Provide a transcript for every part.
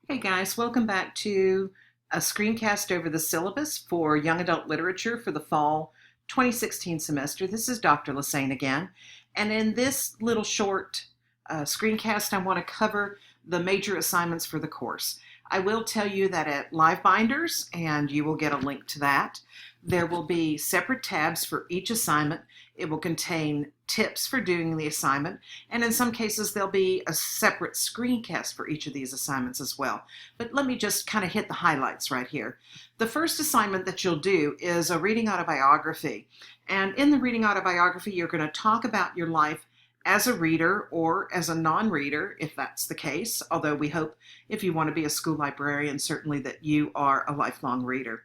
Hey guys, welcome back to a screencast over the syllabus for Young Adult Literature for the fall 2016 semester. This is Dr. Lassane again, and in this little short screencast I want to cover the major assignments for the course. I will tell you that at Live Binders, and you will get a link to that, there will be separate tabs for each assignment. It will contain tips for doing the assignment, and in some cases there'll be a separate screencast for each of these assignments as well. But let me just kind of hit the highlights right here. The first assignment that you'll do is a reading autobiography, and in the reading autobiography you're going to talk about your life as a reader or as a non-reader, if that's the case, although we hope if you want to be a school librarian, certainly that you are a lifelong reader.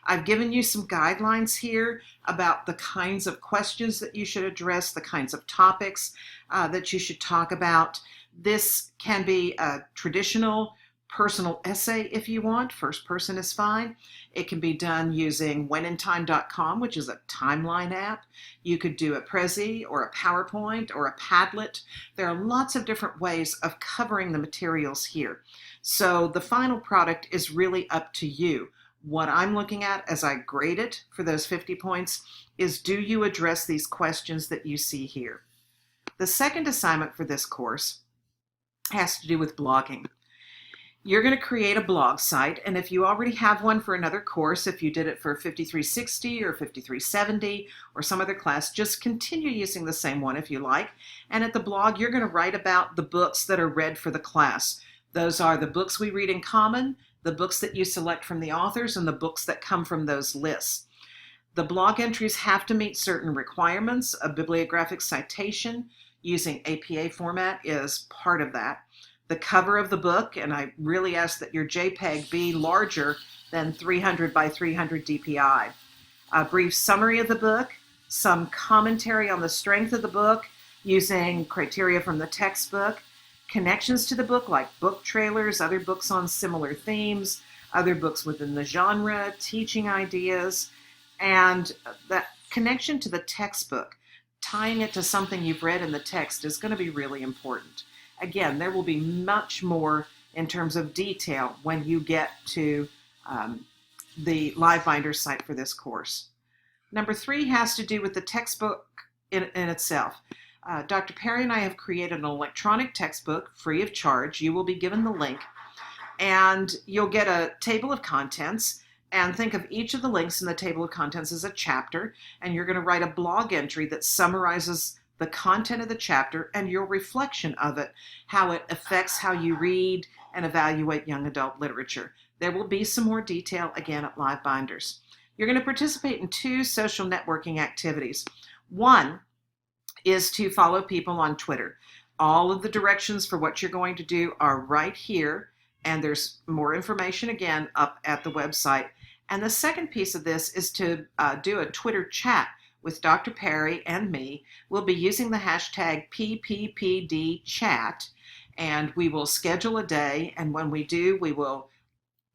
I've given you some guidelines here about the kinds of questions that you should address, the kinds of topics that you should talk about. This can be a traditional personal essay if you want. First person is fine. It can be done using whenintime.com, which is a timeline app. You could do a Prezi or a PowerPoint or a Padlet. There are lots of different ways of covering the materials here. So the final product is really up to you. What I'm looking at as I grade it for those 50 points is, do you address these questions that you see here? The second assignment for this course has to do with blogging. You're going to create a blog site, and if you already have one for another course, if you did it for 5360 or 5370 or some other class, just continue using the same one if you like. And at the blog, you're going to write about the books that are read for the class. Those are the books we read in common, the books that you select from the authors, and the books that come from those lists. The blog entries have to meet certain requirements. A bibliographic citation using APA format is part of that. The cover of the book, and I really ask that your JPEG be larger than 300 by 300 DPI. A brief summary of the book, some commentary on the strength of the book using criteria from the textbook, connections to the book like book trailers, other books on similar themes, other books within the genre, teaching ideas, and that connection to the textbook, tying it to something you've read in the text, is going to be really important. Again, there will be much more in terms of detail when you get to the Live Binder site for this course. Number 3 has to do with the textbook in itself. Dr. Perry and I have created an electronic textbook free of charge. You will be given the link, and you'll get a table of contents, and think of each of the links in the table of contents as a chapter, and you're going to write a blog entry that summarizes the content of the chapter and your reflection of it, how it affects how you read and evaluate young adult literature. There will be some more detail again at Live Binders. You're going to participate in 2 social networking activities. One is to follow people on Twitter. All of the directions for what you're going to do are right here, and there's more information again up at the website. And the second piece of this is to do a Twitter chat with Dr. Perry and me. We'll be using the hashtag PPPDchat, and we will schedule a day, and when we do, we will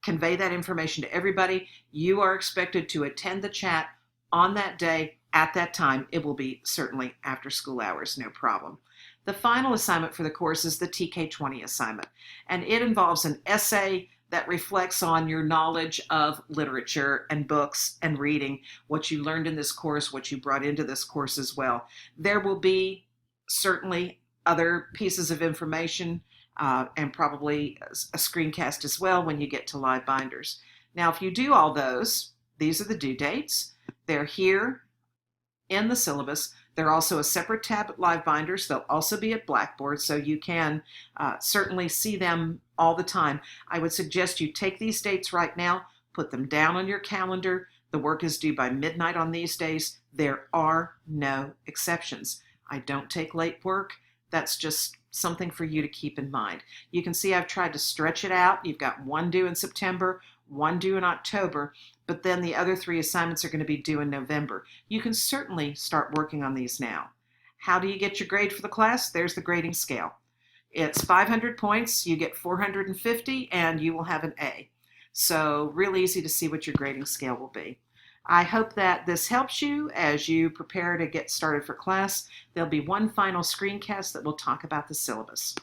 convey that information to everybody. You are expected to attend the chat on that day, at that time. It will be certainly after school hours, no problem. The final assignment for the course is the TK20 assignment, and it involves an essay that reflects on your knowledge of literature and books and reading, what you learned in this course, what you brought into this course as well. There will be certainly other pieces of information and probably a screencast as well when you get to Live Binders. Now, if you do all those, these are the due dates. They're here in the syllabus. They're also a separate tab at Live Binders. They'll also be at Blackboard, so you can certainly see them all the time. I would suggest you take these dates right now, put them down on your calendar. The work is due by midnight on these days. There are no exceptions. I don't take late work. That's just something for you to keep in mind. You can see I've tried to stretch it out. You've got one due in September, one due in October, but then the other 3 assignments are going to be due in November. You can certainly start working on these now. How do you get your grade for the class? There's the grading scale. It's 500 points, you get 450, and you will have an A. So real easy to see what your grading scale will be. I hope that this helps you as you prepare to get started for class. There'll be one final screencast that will talk about the syllabus.